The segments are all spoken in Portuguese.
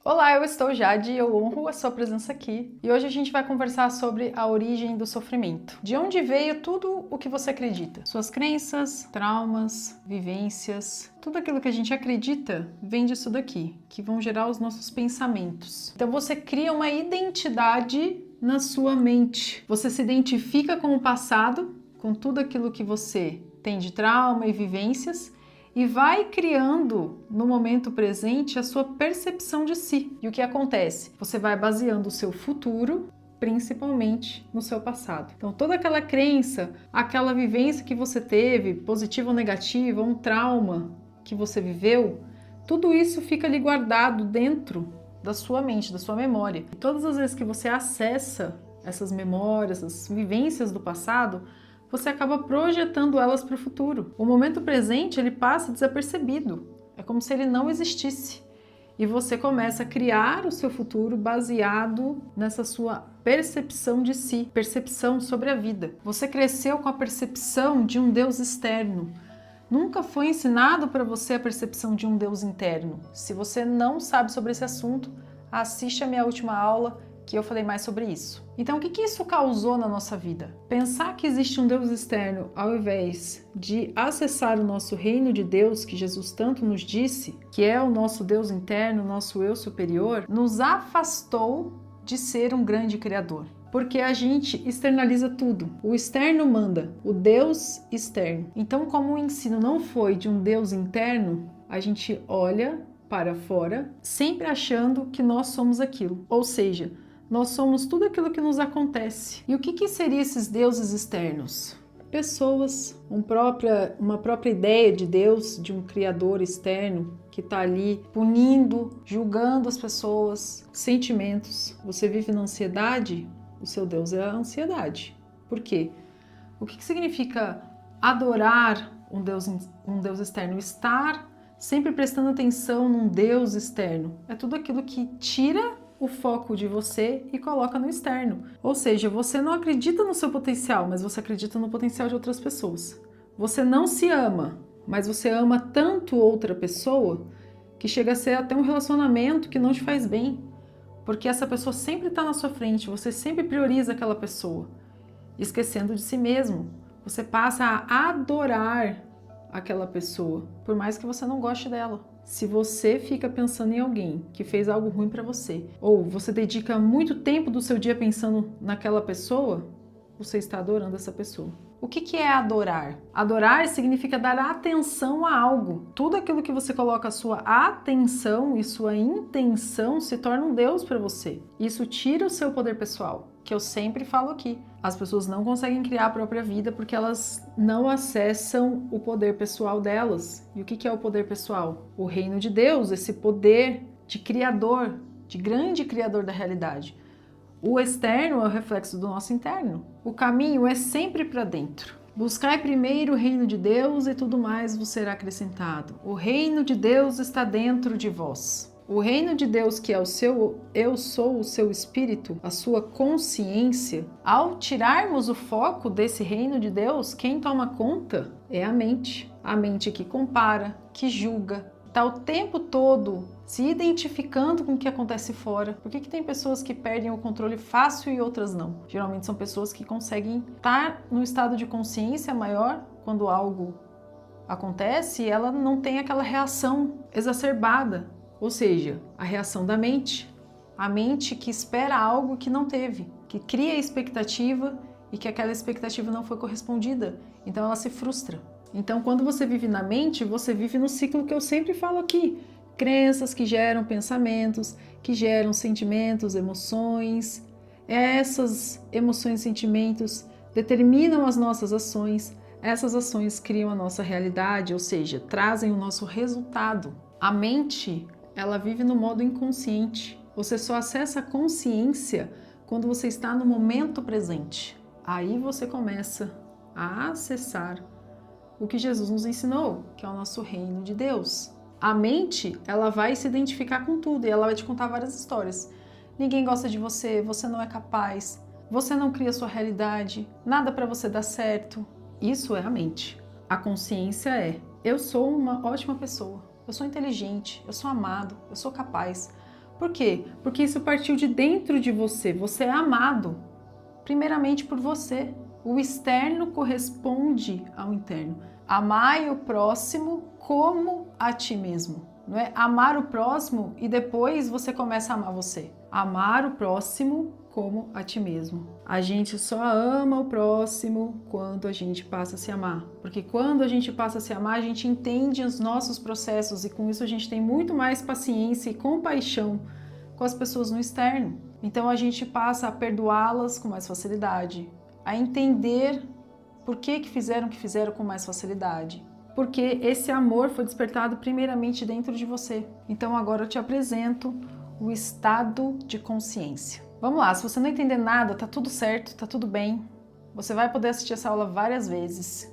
Olá, eu estou Jade e eu honro a sua presença aqui. E hoje a gente vai conversar sobre a origem do sofrimento. De onde veio tudo o que você acredita? Suas crenças, traumas, vivências, tudo aquilo que a gente acredita vem disso daqui, que vão gerar os nossos pensamentos. Então você cria uma identidade na sua mente. Você se identifica com o passado, com tudo aquilo que você tem de trauma e vivências, e vai criando no momento presente a sua percepção de si. E o que acontece? Você vai baseando o seu futuro principalmente no seu passado. Então toda aquela crença, aquela vivência que você teve, positiva ou negativa, um trauma que você viveu, tudo isso fica ali guardado dentro da sua mente, da sua memória. E todas as vezes que você acessa essas memórias, essas vivências do passado, você acaba projetando elas para o futuro. O momento presente, ele passa desapercebido. É como se ele não existisse. E você começa a criar o seu futuro baseado nessa sua percepção de si, percepção sobre a vida. Você cresceu com a percepção de um Deus externo. Nunca foi ensinado para você a percepção de um Deus interno. Se você não sabe sobre esse assunto, assiste a minha última aula que eu falei mais sobre isso. Então, o que isso causou na nossa vida? Pensar que existe um Deus externo ao invés de acessar o nosso reino de Deus, que Jesus tanto nos disse, que é o nosso Deus interno, o nosso eu superior, nos afastou de ser um grande criador. Porque a gente externaliza tudo. O externo manda, o Deus externo. Então, como o ensino não foi de um Deus interno, a gente olha para fora, sempre achando que nós somos aquilo. Ou seja, nós somos tudo aquilo que nos acontece. E o que seriam esses deuses externos? Pessoas, uma própria ideia de Deus, de um criador externo que está ali punindo, julgando as pessoas, sentimentos. Você vive na ansiedade? O seu Deus é a ansiedade. Por quê? O que significa adorar um Deus externo? Estar sempre prestando atenção num Deus externo. É tudo aquilo que tira o foco de você e coloca no externo. Ou seja, você não acredita no seu potencial, mas você acredita no potencial de outras pessoas. Você não se ama, mas você ama tanto outra pessoa que chega a ser até um relacionamento que não te faz bem. Porque essa pessoa sempre está na sua frente, você sempre prioriza aquela pessoa, esquecendo de si mesmo. Você passa a adorar aquela pessoa, por mais que você não goste dela. Se você fica pensando em alguém que fez algo ruim para você, ou você dedica muito tempo do seu dia pensando naquela pessoa, você está adorando essa pessoa. O que é adorar? Adorar significa dar atenção a algo. Tudo aquilo que você coloca a sua atenção e sua intenção se torna um Deus para você. Isso tira o seu poder pessoal, que eu sempre falo aqui. As pessoas não conseguem criar a própria vida porque elas não acessam o poder pessoal delas. E o que é o poder pessoal? O reino de Deus, esse poder de criador, de grande criador da realidade. O externo é o reflexo do nosso interno. O caminho é sempre para dentro. Buscai primeiro o reino de Deus e tudo mais vos será acrescentado. O reino de Deus está dentro de vós. O reino de Deus, que é o seu eu sou, o seu espírito, a sua consciência, ao tirarmos o foco desse reino de Deus, quem toma conta é a mente. A mente que compara, que julga, está o tempo todo se identificando com o que acontece fora. Por que tem pessoas que perdem o controle fácil e outras não? Geralmente são pessoas que conseguem estar no estado de consciência maior quando algo acontece e ela não tem aquela reação exacerbada. Ou seja, a reação da mente. A mente que espera algo que não teve, que cria expectativa e que aquela expectativa não foi correspondida. Então ela se frustra. Então, quando você vive na mente, você vive no ciclo que eu sempre falo aqui. Crenças que geram pensamentos, que geram sentimentos, emoções. Essas emoções e sentimentos determinam as nossas ações. Essas ações criam a nossa realidade, ou seja, trazem o nosso resultado. A mente, ela vive no modo inconsciente. Você só acessa a consciência quando você está no momento presente. Aí você começa a acessar o que Jesus nos ensinou, que é o nosso reino de Deus. A mente, ela vai se identificar com tudo e ela vai te contar várias histórias. Ninguém gosta de você, você não é capaz, você não cria sua realidade, nada para você dar certo. Isso é a mente. A consciência é: eu sou uma ótima pessoa, eu sou inteligente, eu sou amado, eu sou capaz. Por quê? Porque isso partiu de dentro de você. Você é amado, primeiramente por você. O externo corresponde ao interno. Amai o próximo como a ti mesmo. Não é amar o próximo e depois você começa a amar você. Amar o próximo como a ti mesmo. A gente só ama o próximo quando a gente passa a se amar. Porque quando a gente passa a se amar, a gente entende os nossos processos e com isso a gente tem muito mais paciência e compaixão com as pessoas no externo. Então a gente passa a perdoá-las com mais facilidade, a entender por que fizeram o que fizeram com mais facilidade. Porque esse amor foi despertado primeiramente dentro de você. Então agora eu te apresento o estado de consciência. Vamos lá, se você não entender nada, tá tudo certo, tá tudo bem. Você vai poder assistir essa aula várias vezes.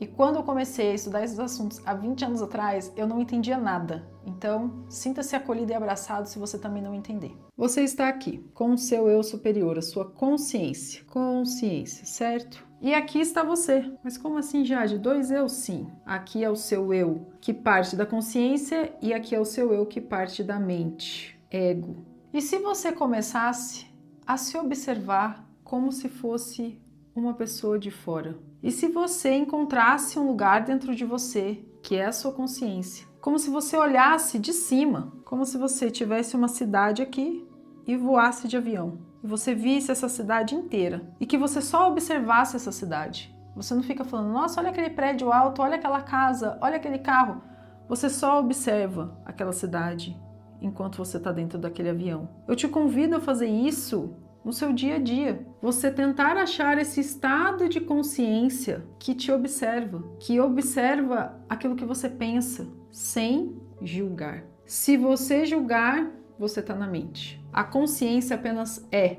E quando eu comecei a estudar esses assuntos há 20 anos atrás, eu não entendia nada. Então, sinta-se acolhido e abraçado se você também não entender. Você está aqui com o seu eu superior, a sua consciência. Consciência, certo? E aqui está você. Mas como assim, Jade? Dois eu? Sim. Aqui é o seu eu que parte da consciência e aqui é o seu eu que parte da mente, ego. E se você começasse a se observar como se fosse uma pessoa de fora? E se você encontrasse um lugar dentro de você, que é a sua consciência, como se você olhasse de cima, como se você tivesse uma cidade aqui e voasse de avião, e você visse essa cidade inteira, e que você só observasse essa cidade. Você não fica falando, nossa, olha aquele prédio alto, olha aquela casa, olha aquele carro. Você só observa aquela cidade enquanto você está dentro daquele avião. Eu te convido a fazer isso no seu dia a dia. Você tentar achar esse estado de consciência que te observa, que observa aquilo que você pensa, sem julgar. Se você julgar, você está na mente. A consciência apenas é.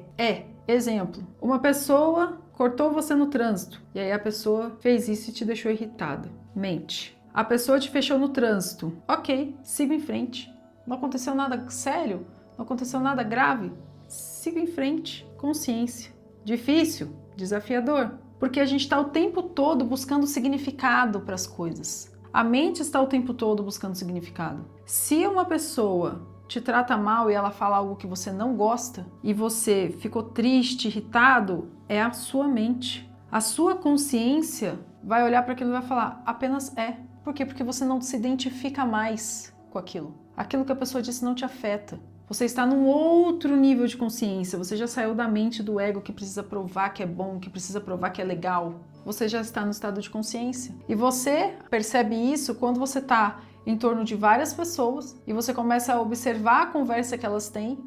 Exemplo, uma pessoa cortou você no trânsito e aí a pessoa fez isso e te deixou irritada. Mente. A pessoa te fechou no trânsito. Ok, siga em frente. Não aconteceu nada sério? Não aconteceu nada grave? Siga em frente. Consciência. Difícil? Desafiador. Porque a gente está o tempo todo buscando significado para as coisas. A mente está o tempo todo buscando significado. Se uma pessoa te trata mal e ela fala algo que você não gosta e você ficou triste, irritado, é a sua mente. A sua consciência vai olhar para aquilo e vai falar, apenas é. Por quê? Porque você não se identifica mais com aquilo. Aquilo que a pessoa disse não te afeta. Você está num outro nível de consciência. Você já saiu da mente do ego que precisa provar que é bom, que precisa provar que é legal. Você já está no estado de consciência. E você percebe isso quando você está em torno de várias pessoas e você começa a observar a conversa que elas têm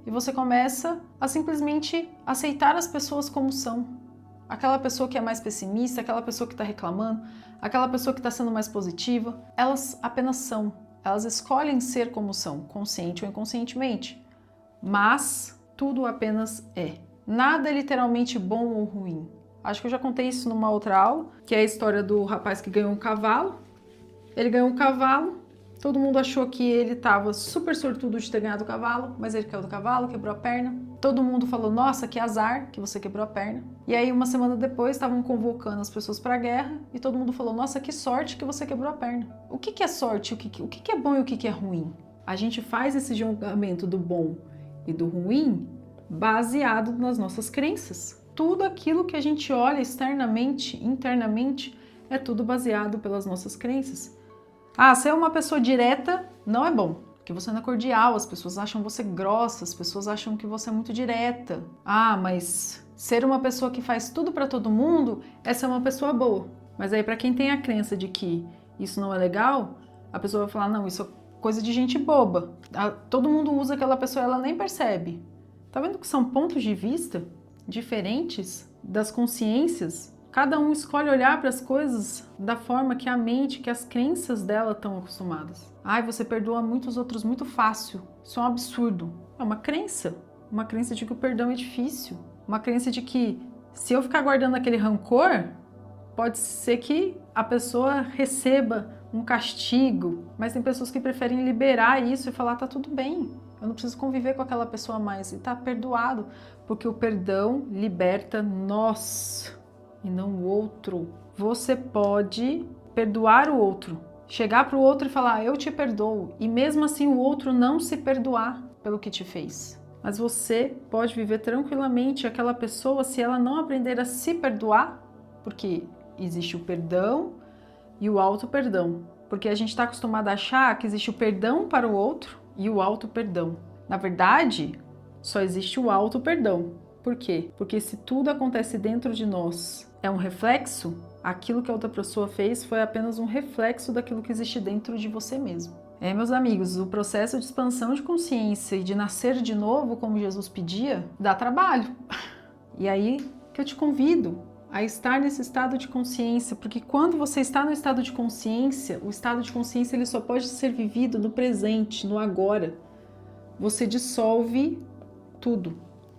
e você começa a simplesmente aceitar as pessoas como são. Aquela pessoa que é mais pessimista, aquela pessoa que está reclamando, aquela pessoa que está sendo mais positiva, elas apenas são. Elas escolhem ser como são, consciente ou inconscientemente. Mas tudo apenas é. Nada é literalmente bom ou ruim. Acho que eu já contei isso numa outra aula, que é a história do rapaz que ganhou um cavalo. Ele ganhou um cavalo, todo mundo achou que ele estava super sortudo de ter ganhado o cavalo, mas ele caiu do cavalo, quebrou a perna. Todo mundo falou, nossa, que azar que você quebrou a perna. E aí, uma semana depois, estavam convocando as pessoas para a guerra e todo mundo falou, nossa, que sorte que você quebrou a perna. O que é sorte? O que é bom e o que é ruim? A gente faz esse julgamento do bom e do ruim baseado nas nossas crenças. Tudo aquilo que a gente olha externamente, internamente, é tudo baseado pelas nossas crenças. Ah, ser uma pessoa direta não é bom, porque você não é cordial, as pessoas acham você grossa, as pessoas acham que você é muito direta. Ah, mas ser uma pessoa que faz tudo para todo mundo é ser uma pessoa boa. Mas aí para quem tem a crença de que isso não é legal, a pessoa vai falar, não, isso é coisa de gente boba. Todo mundo usa aquela pessoa e ela nem percebe. Tá vendo que são pontos de vista diferentes das consciências? Cada um escolhe olhar para as coisas da forma que a mente, que as crenças dela estão acostumadas. Ai, você perdoa muitos outros muito fácil. Isso é um absurdo. É uma crença de que o perdão é difícil. Uma crença de que se eu ficar guardando aquele rancor, pode ser que a pessoa receba um castigo. Mas tem pessoas que preferem liberar isso e falar, tá tudo bem. Eu não preciso conviver com aquela pessoa mais. E tá perdoado. Porque o perdão liberta nós e não o outro. Você pode perdoar o outro, chegar para o outro e falar, eu te perdoo, e mesmo assim o outro não se perdoar. pelo que te fez. Mas você pode viver tranquilamente aquela pessoa se ela não aprender a se perdoar, porque existe o perdão e o auto-perdão. Porque a gente está acostumado a achar que existe o perdão para o outro e o auto-perdão. Na verdade, só existe o auto-perdão. Por quê? Porque se tudo acontece dentro de nós é um reflexo, aquilo que a outra pessoa fez foi apenas um reflexo daquilo que existe dentro de você mesmo. Meus amigos, o processo de expansão de consciência e de nascer de novo, como Jesus pedia, dá trabalho. E aí que eu te convido a estar nesse estado de consciência, porque quando você está no estado de consciência, o estado de consciência ele só pode ser vivido no presente, no agora. Você dissolve tudo,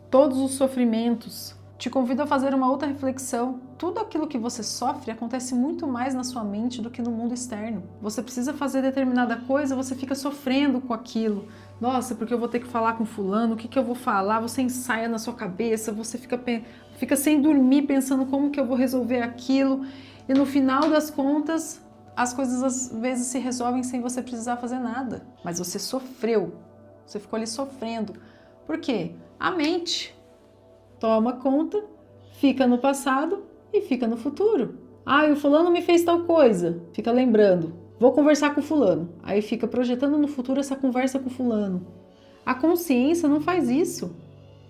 todos os sofrimentos. Te convido a fazer uma outra reflexão. Tudo aquilo que você sofre acontece muito mais na sua mente do que no mundo externo. Você precisa fazer determinada coisa, você fica sofrendo com aquilo. Nossa, porque eu vou ter que falar com fulano, o que eu vou falar? Você ensaia na sua cabeça, você fica sem dormir pensando como que eu vou resolver aquilo. E no final das contas, as coisas às vezes se resolvem sem você precisar fazer nada. Mas você sofreu, você ficou ali sofrendo. Por quê? A mente toma conta, fica no passado e fica no futuro. O fulano me fez tal coisa, fica lembrando. Vou conversar com fulano. Aí fica projetando no futuro essa conversa com fulano. A consciência não faz isso.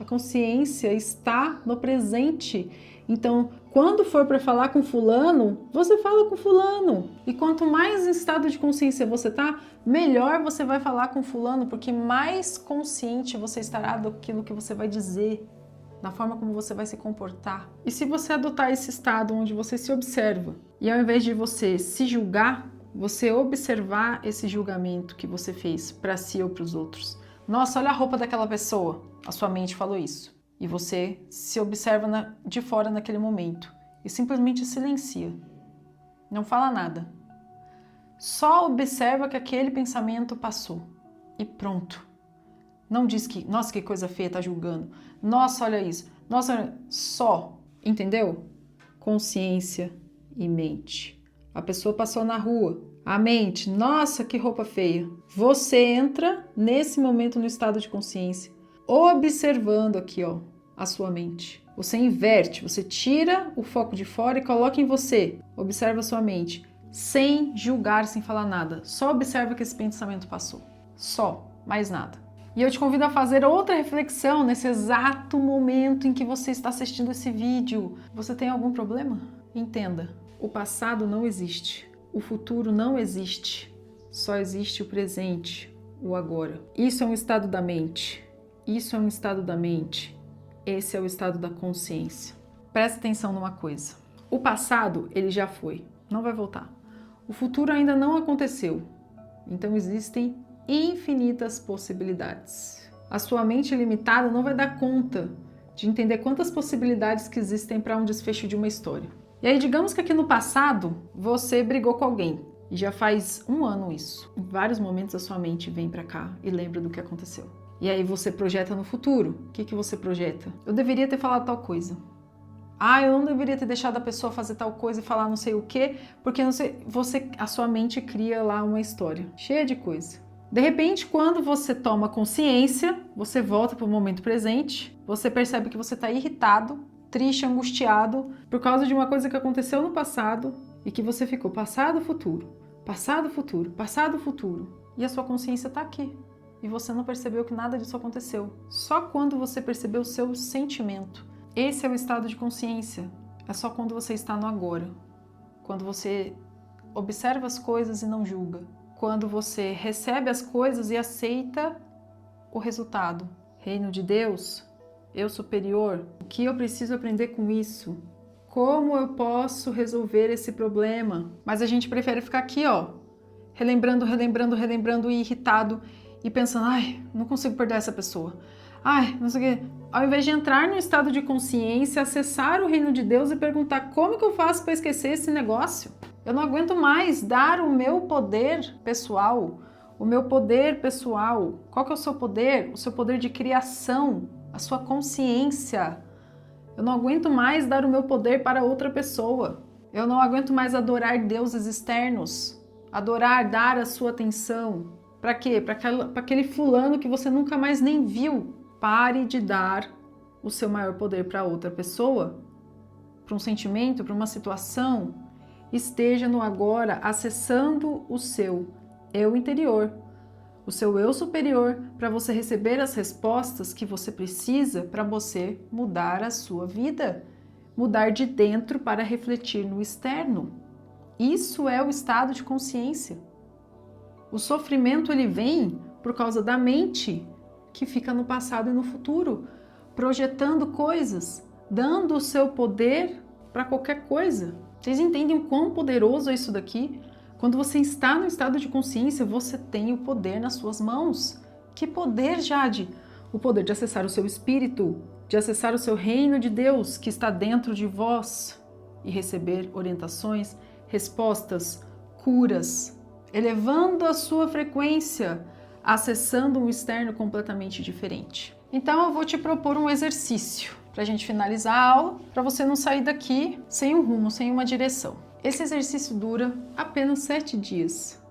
A consciência está no presente. Então, quando for para falar com fulano, você fala com fulano. E quanto mais em estado de consciência você tá, melhor você vai falar com fulano, porque mais consciente você estará daquilo que você vai dizer, na forma como você vai se comportar. E se você adotar esse estado onde você se observa, e ao invés de você se julgar, você observar esse julgamento que você fez para si ou para os outros. Nossa, olha a roupa daquela pessoa. A sua mente falou isso. E você se observa de fora naquele momento. E simplesmente silencia. Não fala nada. Só observa que aquele pensamento passou. E pronto. Não diz que, nossa, que coisa feia, tá julgando. Nossa, olha isso. Nossa, olha... Só. Entendeu? Consciência e mente. A pessoa passou na rua. A mente, nossa, que roupa feia. Você entra nesse momento no estado de consciência, observando aqui, ó, a sua mente. Você inverte, você tira o foco de fora e coloca em você. Observa a sua mente, sem julgar, sem falar nada. Só observa que esse pensamento passou. Só, mais nada. E eu te convido a fazer outra reflexão nesse exato momento em que você está assistindo esse vídeo. Você tem algum problema? Entenda, o passado não existe. O futuro não existe, só existe o presente, o agora. Isso é um estado da mente, isso é um estado da mente, esse é o estado da consciência. Presta atenção numa coisa, o passado ele já foi, não vai voltar. O futuro ainda não aconteceu, então existem infinitas possibilidades. A sua mente limitada não vai dar conta de entender quantas possibilidades que existem para um desfecho de uma história. E aí, digamos que aqui no passado, você brigou com alguém. E já faz 1 ano isso. Em vários momentos a sua mente vem pra cá e lembra do que aconteceu. E aí você projeta no futuro. O que você projeta? Eu deveria ter falado tal coisa. Eu não deveria ter deixado a pessoa fazer tal coisa e falar não sei o quê, porque não sei, a sua mente cria lá uma história cheia de coisa. De repente, quando você toma consciência, você volta para o momento presente, você percebe que você está irritado, triste, angustiado por causa de uma coisa que aconteceu no passado e que você ficou passado, futuro, passado, futuro, passado, futuro. E a sua consciência está aqui. E você não percebeu que nada disso aconteceu. Só quando você percebeu o seu sentimento. Esse é o estado de consciência. É só quando você está no agora. Quando você observa as coisas e não julga. Quando você recebe as coisas e aceita o resultado. Reino de Deus, eu superior, o que eu preciso aprender com isso? Como eu posso resolver esse problema? Mas a gente prefere ficar aqui, ó, relembrando e irritado e pensando, não consigo perder essa pessoa. Não sei o quê. Ao invés de entrar no estado de consciência, acessar o reino de Deus e perguntar como que eu faço para esquecer esse negócio? Eu não aguento mais dar o meu poder pessoal. O meu poder pessoal. Qual que é o seu poder? O seu poder de criação. A sua consciência. Eu não aguento mais dar o meu poder para outra pessoa. Eu não aguento mais adorar deuses externos. Adorar, dar a sua atenção Para quê? Para aquele fulano que você nunca mais nem viu. Pare de dar o seu maior poder para outra pessoa, para um sentimento, para uma situação. Esteja no agora, acessando o seu eu interior, o seu eu superior, para você receber as respostas que você precisa para você mudar a sua vida, mudar de dentro para refletir no externo. Isso é o estado de consciência. O sofrimento ele vem por causa da mente que fica no passado e no futuro, projetando coisas, dando o seu poder para qualquer coisa. Vocês entendem o quão poderoso é isso daqui? Quando você está no estado de consciência, você tem o poder nas suas mãos. Que poder, Jade? O poder de acessar o seu espírito, de acessar o seu reino de Deus que está dentro de vós e receber orientações, respostas, curas, elevando a sua frequência, acessando um externo completamente diferente. Então eu vou te propor um exercício para a gente finalizar a aula, para você não sair daqui sem um rumo, sem uma direção. Esse exercício dura apenas 7 dias.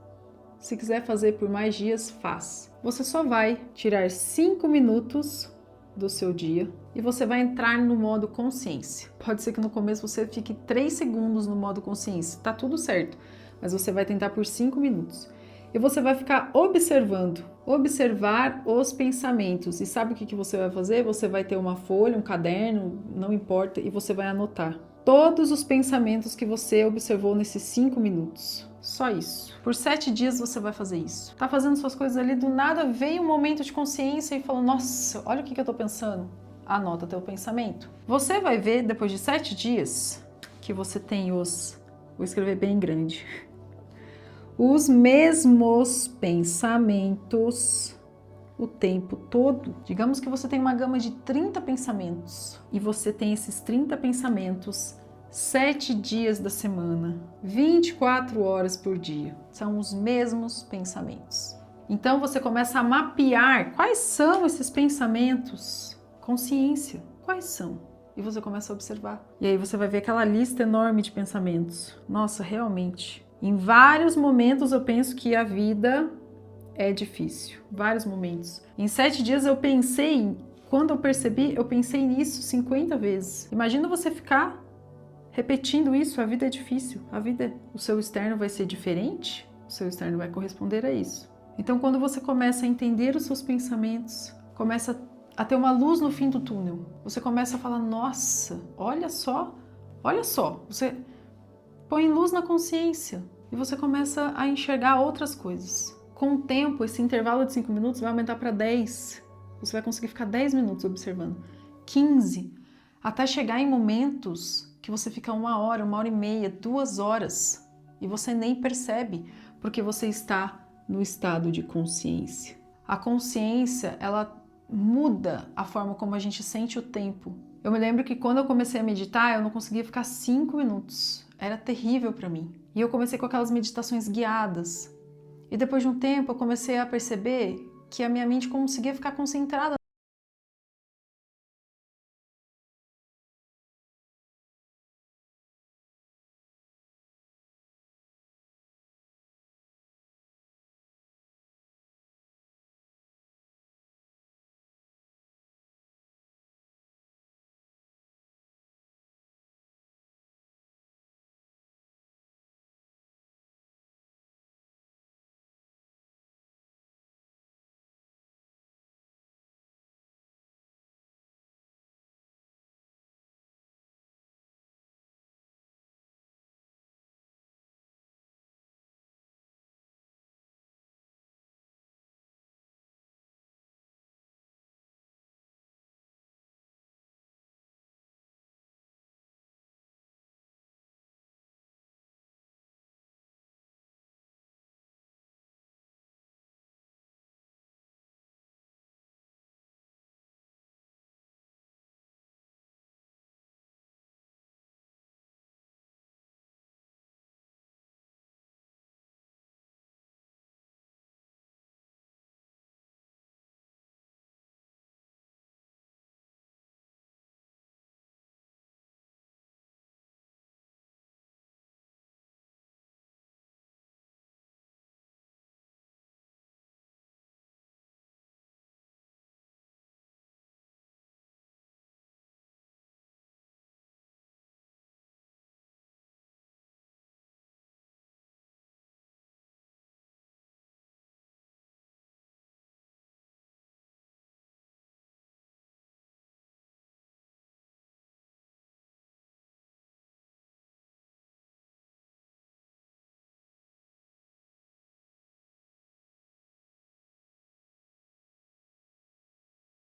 Se quiser fazer por mais dias, faz. Você só vai tirar 5 minutos do seu dia e você vai entrar no modo consciência. Pode ser que no começo você fique 3 segundos no modo consciência, tá tudo certo, mas você vai tentar por 5 minutos. E você vai ficar observando, observar os pensamentos. E sabe o que você vai fazer? Você vai ter uma folha, um caderno, não importa, e você vai anotar todos os pensamentos que você observou nesses 5 minutos. Só isso. Por 7 dias você vai fazer isso. Tá fazendo suas coisas ali, do nada veio um momento de consciência e falou, nossa, olha o que eu tô pensando. Anota teu pensamento. Você vai ver, depois de 7 dias, que você tem os... Vou escrever bem grande. Os mesmos pensamentos o tempo todo. Digamos que você tem uma gama de 30 pensamentos e você tem esses 30 pensamentos 7 dias da semana, 24 horas por dia. São os mesmos pensamentos. Então você começa a mapear quais são esses pensamentos. Consciência, quais são? E você começa a observar. E aí você vai ver aquela lista enorme de pensamentos. Nossa, realmente. Em vários momentos eu penso que a vida é difícil. Vários momentos. Em 7 dias eu pensei, quando eu percebi, eu pensei nisso 50 vezes. Imagina você ficar repetindo isso, a vida é difícil. O seu externo vai ser diferente, o seu externo vai corresponder a isso. Então quando você começa a entender os seus pensamentos, começa a ter uma luz no fim do túnel. Você começa a falar, nossa, olha só. Você põe luz na consciência e você começa a enxergar outras coisas. Com o tempo, esse intervalo de 5 minutos vai aumentar para 10. Você vai conseguir ficar 10 minutos observando. 15. Até chegar em momentos que você fica 1 hora, 1h30, 2 horas. E você nem percebe, porque você está no estado de consciência. A consciência, ela muda a forma como a gente sente o tempo. Eu me lembro que quando eu comecei a meditar, eu não conseguia ficar 5 minutos. Era terrível para mim. E eu comecei com aquelas meditações guiadas. E depois de um tempo eu comecei a perceber que a minha mente conseguia ficar concentrada